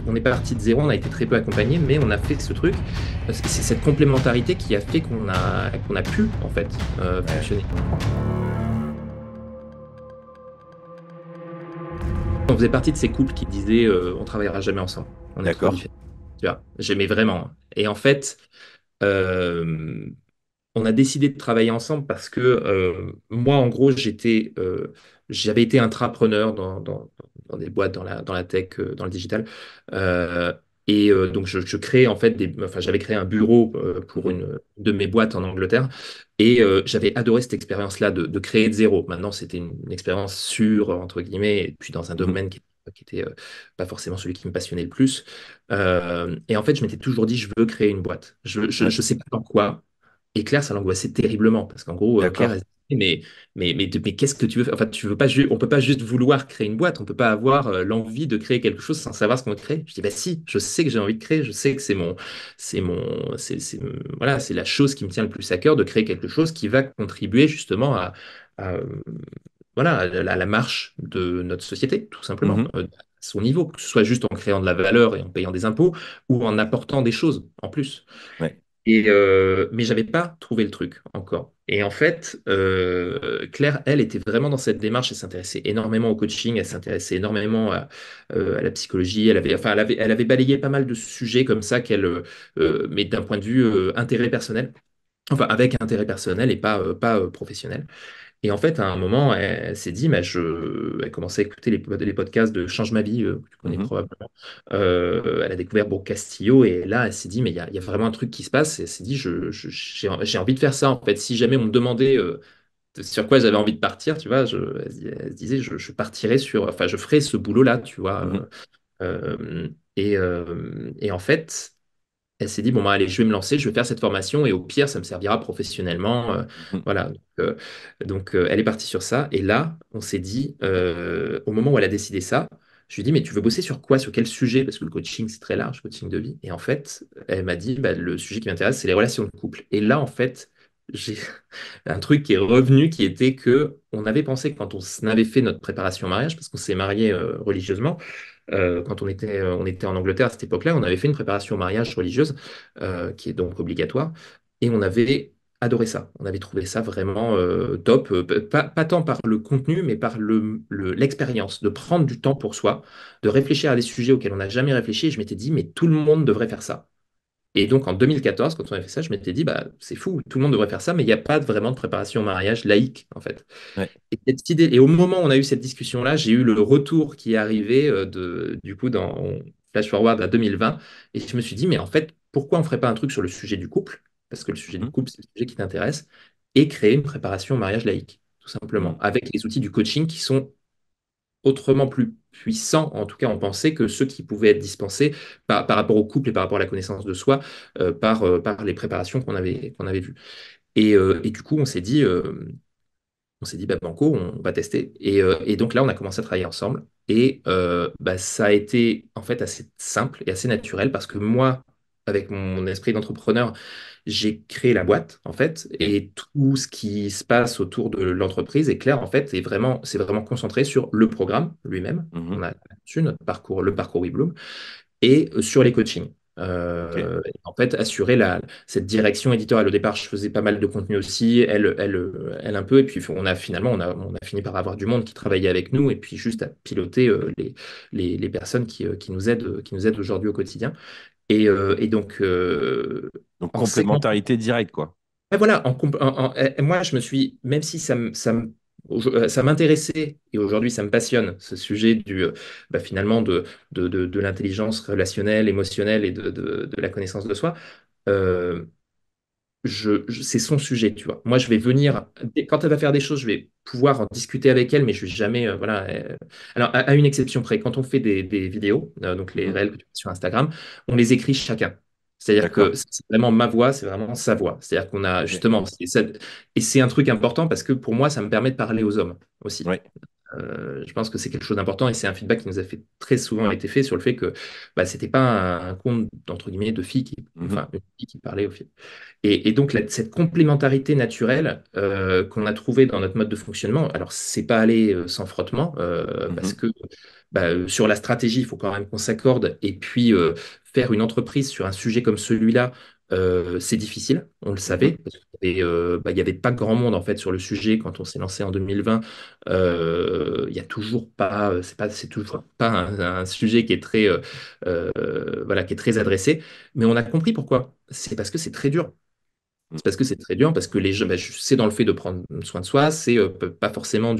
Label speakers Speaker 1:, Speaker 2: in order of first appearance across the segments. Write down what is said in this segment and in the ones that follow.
Speaker 1: on est parti de zéro, on a été très peu accompagné, mais on a fait ce truc. C'est cette complémentarité qui a fait qu'on a pu, en fait,
Speaker 2: Ouais.
Speaker 1: fonctionner. On faisait partie de ces couples qui disaient on travaillera jamais ensemble, on est trop
Speaker 2: D'accord.
Speaker 1: différents. Tu vois, j'aimais vraiment. Et en fait, euh, on a décidé de travailler ensemble parce que moi, en gros, j'avais été intrapreneur dans des boîtes, dans la tech, dans le digital. Euh, donc, je créais en fait enfin, j'avais créé un bureau pour
Speaker 2: Mhm.
Speaker 1: une de mes boîtes en Angleterre et j'avais adoré cette expérience-là de créer de zéro. Maintenant, c'était une expérience sûre, entre guillemets, et puis dans un
Speaker 2: Mhm.
Speaker 1: domaine qui était pas forcément celui qui me passionnait le plus. Et en fait, je m'étais toujours dit, je veux créer une boîte.
Speaker 2: Ouais.
Speaker 1: Je sais pas pourquoi. Et Claire, ça l'angoissait terriblement parce qu'en gros, Claire,
Speaker 2: D'accord.
Speaker 1: elle se disait, mais qu'est-ce que tu veux faire? Enfin, tu veux pas, on peut pas juste vouloir créer une boîte, on peut pas avoir l'envie de créer quelque chose sans savoir ce qu'on veut créer. Je dis, bah si, je sais que j'ai envie de créer, je sais que voilà, c'est la chose qui me tient le plus à cœur de créer quelque chose qui va contribuer justement à, voilà, à la marche de notre société, tout simplement,
Speaker 2: Mhm.
Speaker 1: à son niveau, que ce soit juste en créant de la valeur et en payant des impôts ou en apportant des choses en plus.
Speaker 2: Ouais.
Speaker 1: Mais j'avais pas trouvé le truc encore. Et en fait, Claire, elle, était vraiment dans cette démarche. Elle s'intéressait énormément au coaching, elle s'intéressait énormément à la psychologie. Elle avait balayé pas mal de sujets comme ça mais d'un point de vue intérêt personnel. Enfin, avec intérêt personnel et pas professionnel. Et en fait, à un moment, elle s'est dit, elle commençait à écouter les podcasts de Change ma vie, que tu connais
Speaker 2: Mhm.
Speaker 1: probablement. Elle a découvert Castillo et là, elle s'est dit, mais il y a vraiment un truc qui se passe. Et elle s'est dit, j'ai envie de faire ça. En fait, si jamais on me demandait sur quoi j'avais envie de partir, tu vois, elle se disait, je partirais enfin, je ferais ce boulot-là, tu vois.
Speaker 2: Mhm.
Speaker 1: Et en fait, elle s'est dit, bon, bah, allez, je vais me lancer, je vais faire cette formation et au pire, ça me servira professionnellement.
Speaker 2: Mhm.
Speaker 1: Voilà. Elle est partie sur ça. Et là, on s'est dit, au moment où elle a décidé ça, je lui ai dit, mais tu veux bosser sur quoi? Sur quel sujet? Parce que le coaching, c'est très large, coaching de vie. Et en fait, elle m'a dit, bah, le sujet qui m'intéresse, c'est les relations de couple. Et là, en fait, j'ai un truc qui est revenu qui était que on avait pensé quand on avait fait notre préparation au mariage, parce qu'on s'est marié religieusement, quand on était en Angleterre à cette époque-là, on avait fait une préparation au mariage religieuse, qui est donc obligatoire, et on avait adoré ça. On avait trouvé ça vraiment top, pas tant par le contenu, mais par l'expérience, de prendre du temps pour soi, de réfléchir à des sujets auxquels on n'a jamais réfléchi, et je m'étais dit, mais tout le monde devrait faire ça. Et donc en 2014, quand on a fait ça, je m'étais dit, bah, c'est fou, tout le monde devrait faire ça, mais il n'y a pas vraiment de préparation au mariage laïque, en fait.
Speaker 2: Ouais.
Speaker 1: Et au moment où on a eu cette discussion-là, j'ai eu le retour qui est arrivé du coup dans Flash Forward à 2020, et je me suis dit, mais en fait, pourquoi on ne ferait pas un truc sur le sujet du couple? Parce que le sujet du
Speaker 2: Mhm.
Speaker 1: couple, c'est le sujet qui t'intéresse, et créer une préparation au mariage laïque, tout
Speaker 2: Mhm.
Speaker 1: simplement, avec les outils du coaching qui sont autrement plus puissants, en tout cas on pensait, que ceux qui pouvaient être dispensés par rapport au couple et par rapport à la connaissance de soi, par les préparations qu'on avait vues. Et du coup, on s'est dit, bah, Banco, on va tester. Et donc là, on a commencé à travailler ensemble. Et bah, ça a été en fait assez simple et assez naturel parce que moi, avec mon esprit d'entrepreneur, j'ai créé la boîte en fait.
Speaker 2: Ok.
Speaker 1: Et tout ce qui se passe autour de l'entreprise est clair en fait. C'est vraiment concentré sur le programme lui-même.
Speaker 2: Mhm.
Speaker 1: On a dessus notre parcours, le parcours WeBloom et sur les coachings.
Speaker 2: Ok.
Speaker 1: En fait, assurer cette direction éditoriale. Au départ, je faisais pas mal de contenu aussi, elle un peu, et puis finalement, on a fini par avoir du monde qui travaillait avec nous, et puis juste à piloter les personnes qui nous aident aujourd'hui au quotidien. Et donc,
Speaker 2: Donc
Speaker 1: en segment.
Speaker 2: complémentarité directe, quoi.
Speaker 1: Et voilà, moi, je me suis, même si ça m'intéressait, et aujourd'hui ça me passionne, ce sujet finalement de l'intelligence relationnelle, émotionnelle et de la connaissance de soi, euh, c'est son sujet, tu vois. Moi, je vais
Speaker 2: Mhm.
Speaker 1: venir, quand elle va faire des choses, je vais pouvoir en discuter avec elle, mais je vais jamais, voilà. Alors, à une exception près, quand on fait des vidéos, donc les
Speaker 2: Mhm.
Speaker 1: réels que tu fais sur Instagram, on les écrit chacun. C'est-à-dire que
Speaker 2: D'accord.
Speaker 1: c'est vraiment ma voix, c'est vraiment sa voix. C'est-à-dire qu'on a
Speaker 2: Ok.
Speaker 1: justement, et c'est un truc important parce que pour moi, ça me permet de parler aux hommes aussi.
Speaker 2: Ouais.
Speaker 1: Je pense que c'est quelque chose d'important et c'est un feedback qui nous a fait très souvent été fait sur le fait que bah, c'était pas un conte d'entre guillemets de filles
Speaker 2: Mhm,
Speaker 1: enfin une fille qui parlait aux filles. Et donc cette complémentarité naturelle qu'on a trouvée dans notre mode de fonctionnement, alors c'est pas allé sans frottement parce
Speaker 2: mhm,
Speaker 1: que sur la stratégie, il faut quand même qu'on s'accorde. Et puis, faire une entreprise sur un sujet comme celui-là, c'est difficile, on le savait,
Speaker 2: mhm,
Speaker 1: parce qu'il y avait pas grand monde en fait sur le sujet quand on s'est lancé en 2020. Il y a toujours pas, c'est toujours pas un sujet qui est très, voilà, qui est très adressé. Mais on a compris pourquoi. C'est parce que c'est très dur.
Speaker 2: mhm.
Speaker 1: C'est parce que c'est très dur, parce que les gens, c'est dans le fait de prendre soin de soi, c'est pas forcément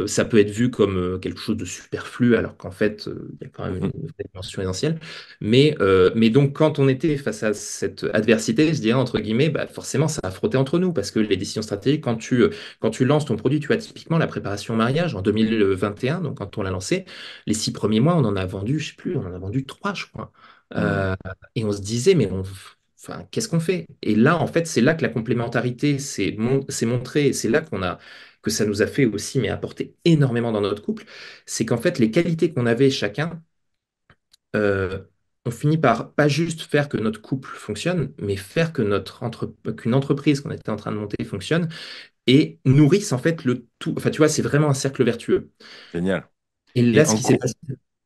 Speaker 1: ça peut être vu comme quelque chose de superflu, alors qu'en fait, il y a quand même
Speaker 2: Mhm,
Speaker 1: une vraie dimension essentielle. Mais donc, quand on était face à cette adversité, je dirais entre guillemets, forcément, ça a frotté entre nous, parce que les décisions stratégiques, quand tu lances ton produit, tu vois, typiquement la préparation au mariage en 2021, donc quand on l'a lancé, les 6 premiers mois, on en a vendu, je sais plus, on en a vendu trois, je crois.
Speaker 2: mhm.
Speaker 1: Euh, et on se disait, mais enfin, qu'est-ce qu'on fait? Et là, en fait, c'est là que la complémentarité s'est montrée, et c'est là que ça nous a fait aussi, mais apporter énormément dans notre couple. C'est qu'en fait, les qualités qu'on avait chacun, euh, on finit par pas juste faire que notre couple fonctionne, mais faire que qu'une entreprise qu'on était en train de monter fonctionne et nourrisse en fait le tout. Enfin, tu vois, c'est vraiment un cercle vertueux.
Speaker 2: Génial.
Speaker 1: Et là,
Speaker 2: Et
Speaker 1: ce
Speaker 2: en
Speaker 1: qui s'est
Speaker 2: gros,
Speaker 1: passé.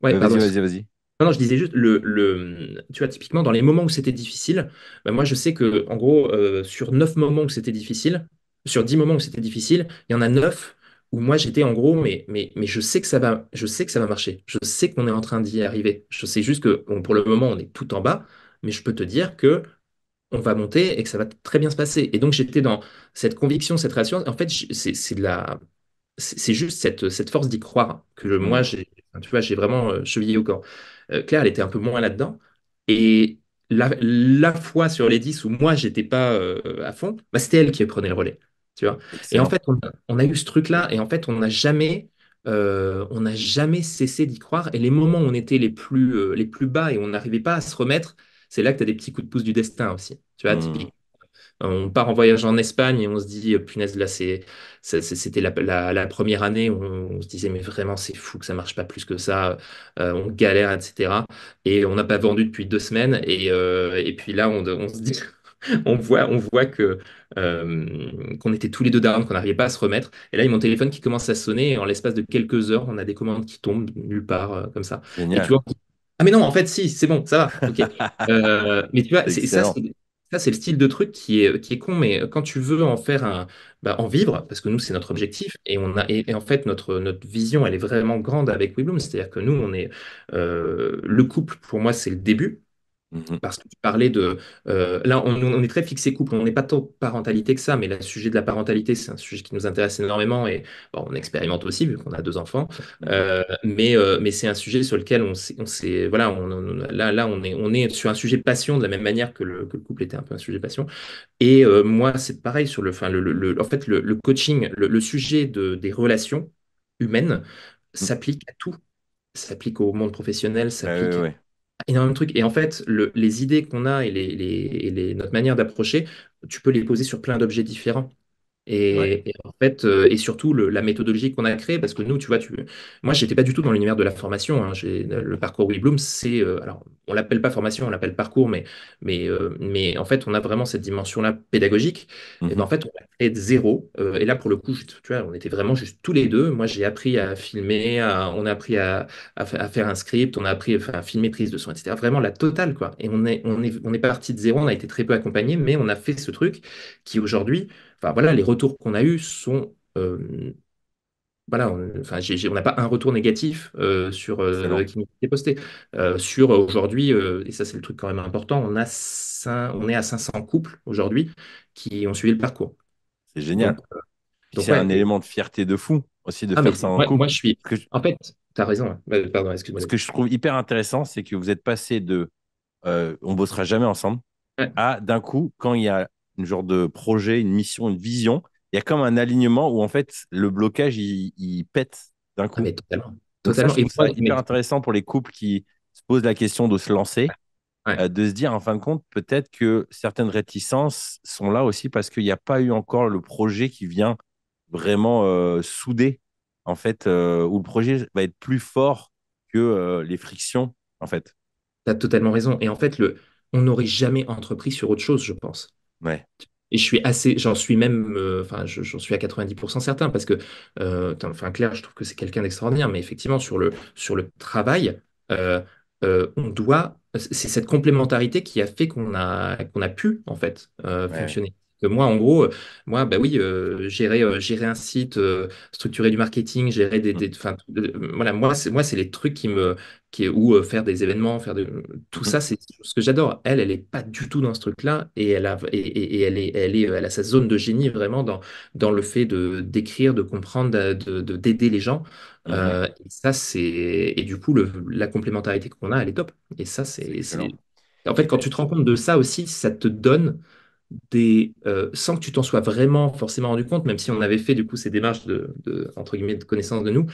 Speaker 1: Ouais, pardon.
Speaker 2: vas-y, vas-y, vas-y.
Speaker 1: Non, non, je disais juste, tu vois, typiquement, dans les moments où c'était difficile, moi, je sais que, en gros, sur 9 moments où c'était difficile, sur 10 moments où c'était difficile, il y en a 9 où moi, j'étais en gros, mais je sais que ça va marcher. Je sais qu'on est en train d'y arriver. Je sais juste que, bon, pour le moment, on est tout en bas, mais je peux te dire que on va monter et que ça va très bien se passer. Et donc, j'étais dans cette conviction, cette relation. En fait, c'est juste cette force d'y croire moi,
Speaker 2: Mhm,
Speaker 1: tu vois, j'ai vraiment chevillé au corps. Claire, elle était un peu moins là-dedans. Et la fois sur les 10 où moi, j'étais pas à fond, c'était elle qui prenait le relais. Tu vois. Et en
Speaker 2: excellent.
Speaker 1: fait, on a eu ce truc-là, et en fait, on n'a jamais cessé d'y croire. Et les moments où on était les plus bas et on n'arrivait pas à se remettre, c'est là que tu as des petits coups de pouce du destin aussi. Tu vois,
Speaker 2: Mhm,
Speaker 1: typiquement. On part en voyage en Espagne et on se dit, punaise, là, c'était la première année où on se disait, mais vraiment, c'est fou que ça marche pas plus que ça. On galère, etc. Et on n'a pas vendu depuis 2 semaines. Et puis là, on se dit, on voit qu'on était tous les deux down, qu'on n'arrivait pas à se remettre. Et là, il y a mon téléphone qui commence à sonner. Et en l'espace de quelques heures, on a des commandes qui tombent nulle part, comme ça. Et tu
Speaker 2: génial.
Speaker 1: vois, ah, mais non, en fait, si, c'est bon, ça va. OK. Mais tu vois,
Speaker 2: C'est excellent.
Speaker 1: ça, c'est le style de truc qui est con, mais quand tu veux en faire en vivre, parce que nous, c'est notre
Speaker 2: Mhm,
Speaker 1: objectif, et en fait, notre vision, elle est vraiment grande avec WeBloom, c'est-à-dire que nous, le couple, pour moi, c'est le début.
Speaker 2: mhm,
Speaker 1: Parce que tu parlais là, on est très fixé couple, on n'est pas tant parentalité que ça, mais le sujet de la parentalité, c'est un sujet qui nous intéresse énormément et bon, on expérimente aussi, vu qu'on a 2 enfants.
Speaker 2: mhm.
Speaker 1: Mais c'est un sujet sur lequel voilà, là, on est sur un sujet de passion de la même manière que le couple était un peu un sujet de passion. Et moi, c'est pareil sur enfin, en fait, le coaching, le sujet des relations humaines s'applique à tout. S'applique au monde professionnel,
Speaker 2: Ouais, ouais,
Speaker 1: s'applique
Speaker 2: ouais.
Speaker 1: énormément de trucs. Et en fait, les idées qu'on a et notre manière d'approcher, tu peux les poser sur plein d'objets différents.
Speaker 2: Ouais.
Speaker 1: Et en fait, et surtout la méthodologie qu'on a créée, parce que nous, tu vois, moi, j'étais pas du tout dans l'univers de la formation, hein. Le parcours WeBloom, alors, on l'appelle pas formation, on l'appelle parcours, mais en fait, on a vraiment cette dimension-là pédagogique. Et ben,
Speaker 2: Mhm,
Speaker 1: en fait, on l'a créé de zéro. Et là, pour le coup, tu vois, on était vraiment juste tous les deux. Moi, j'ai appris à filmer, on a appris à faire un script, on a appris à filmer prise de son, etc. Vraiment la totale, quoi. Et on est parti de zéro, on a été très peu accompagnés, mais on a fait ce truc qui aujourd'hui. Enfin voilà, les retours qu'on a eus sont. Voilà, enfin, on n'a pas un retour négatif sur
Speaker 2: excellent.
Speaker 1: qui nous a été posté. Sur aujourd'hui, et ça c'est le truc quand même important, on est à 500 couples aujourd'hui qui ont suivi le parcours.
Speaker 2: C'est
Speaker 1: Donc,
Speaker 2: génial. Puis
Speaker 1: donc
Speaker 2: c'est un
Speaker 1: ouais.
Speaker 2: élément de fierté de fou aussi de
Speaker 1: Ah, mais
Speaker 2: faire ça en
Speaker 1: moi
Speaker 2: couple.
Speaker 1: je suis.
Speaker 2: Ce que je,
Speaker 1: En fait, tu as raison, hein. Pardon, excuse-moi.
Speaker 2: ce que je trouve hyper intéressant, c'est que vous êtes passé de on bossera jamais ensemble
Speaker 1: Ouais.
Speaker 2: à d'un coup, quand il y a une genre de projet, une mission, une vision, il y a comme un alignement où en fait le blocage il pète d'un
Speaker 1: Ah,
Speaker 2: coup.
Speaker 1: mais totalement.
Speaker 2: Donc ça,
Speaker 1: Totalement.
Speaker 2: je
Speaker 1: Et
Speaker 2: trouve ça
Speaker 1: moi,
Speaker 2: hyper intéressant pour les couples qui se posent la question de se lancer,
Speaker 1: ouais.
Speaker 2: de se dire en fin de compte, peut-être que certaines réticences sont là aussi parce qu'il n'y a pas eu encore le projet qui vient vraiment souder. en fait, où le projet va être plus fort que les frictions, en fait.
Speaker 1: Tu as totalement raison. Et en fait, on n'aurait jamais entrepris sur autre chose, je pense.
Speaker 2: Ouais,
Speaker 1: Et j'en suis même, enfin, j'en suis à 90% certain parce que, enfin, Claire, je trouve que c'est quelqu'un d'extraordinaire, mais effectivement, sur le travail, euh, c'est cette complémentarité qui a fait qu'on a pu, en fait,
Speaker 2: ouais, ouais.
Speaker 1: fonctionner. Que moi, en gros, moi, bah oui, gérer un site, structurer du marketing, gérer
Speaker 2: Mm,
Speaker 1: enfin, voilà, moi, c'est les trucs ou faire des événements, tout
Speaker 2: mhm,
Speaker 1: ça, c'est ce que j'adore. Elle est pas du tout dans ce truc-là et elle a sa zone de génie vraiment dans le fait d'écrire, de comprendre, d'aider les gens.
Speaker 2: mhm.
Speaker 1: Et ça, et du coup, la complémentarité qu'on a, elle est top. Et ça,
Speaker 2: C'est excellent.
Speaker 1: en
Speaker 2: Tu
Speaker 1: fait, quand
Speaker 2: sais,
Speaker 1: tu te rends compte de ça aussi, ça te donne sans que tu t'en sois vraiment forcément rendu compte, même si on avait fait du coup ces démarches entre guillemets, de connaissance de nous,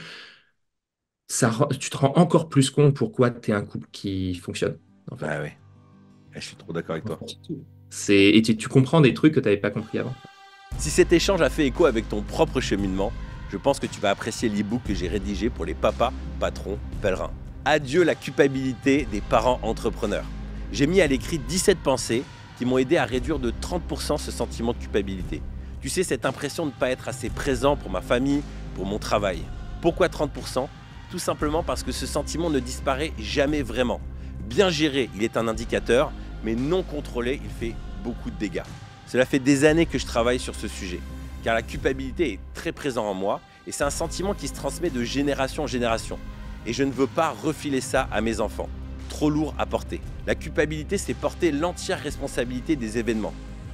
Speaker 1: tu te rends encore plus compte pourquoi tu es un couple qui fonctionne, en fait.
Speaker 2: ah ouais, je suis trop d'accord avec toi.
Speaker 1: Et tu comprends des trucs que tu n'avais pas compris avant.
Speaker 3: Si cet échange a fait écho avec ton propre cheminement, je pense que tu vas apprécier l'e-book que j'ai rédigé pour les papas, patrons, pèlerins. Adieu la culpabilité des parents entrepreneurs. J'ai mis à l'écrit 17 pensées qui m'ont aidé à réduire de 30% ce sentiment de culpabilité. Tu sais, cette impression de ne pas être assez présent pour ma famille, pour mon travail. Pourquoi 30%? Tout simplement parce que ce sentiment ne disparaît jamais vraiment. Bien géré, il est un indicateur, mais non contrôlé, il fait beaucoup de dégâts. Cela fait des années que je travaille sur ce sujet, car la culpabilité est très présente en moi et c'est un sentiment qui se transmet de génération en génération. Et je ne veux pas refiler ça à mes enfants. Trop lourd à porter. La culpabilité, c'est porter l'entière responsabilité des événements.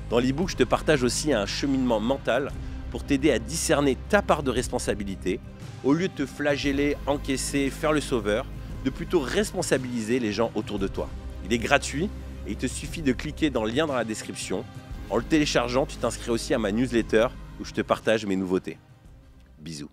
Speaker 3: Dans l'e-book, je te partage aussi un cheminement mental pour t'aider à discerner ta part de responsabilité, au lieu de te flageller, encaisser, faire le sauveur, de plutôt responsabiliser les gens autour de toi. Il est gratuit et il te suffit de cliquer dans le lien dans la description. En le téléchargeant, tu t'inscris aussi à ma newsletter où je te partage mes nouveautés. Bisous.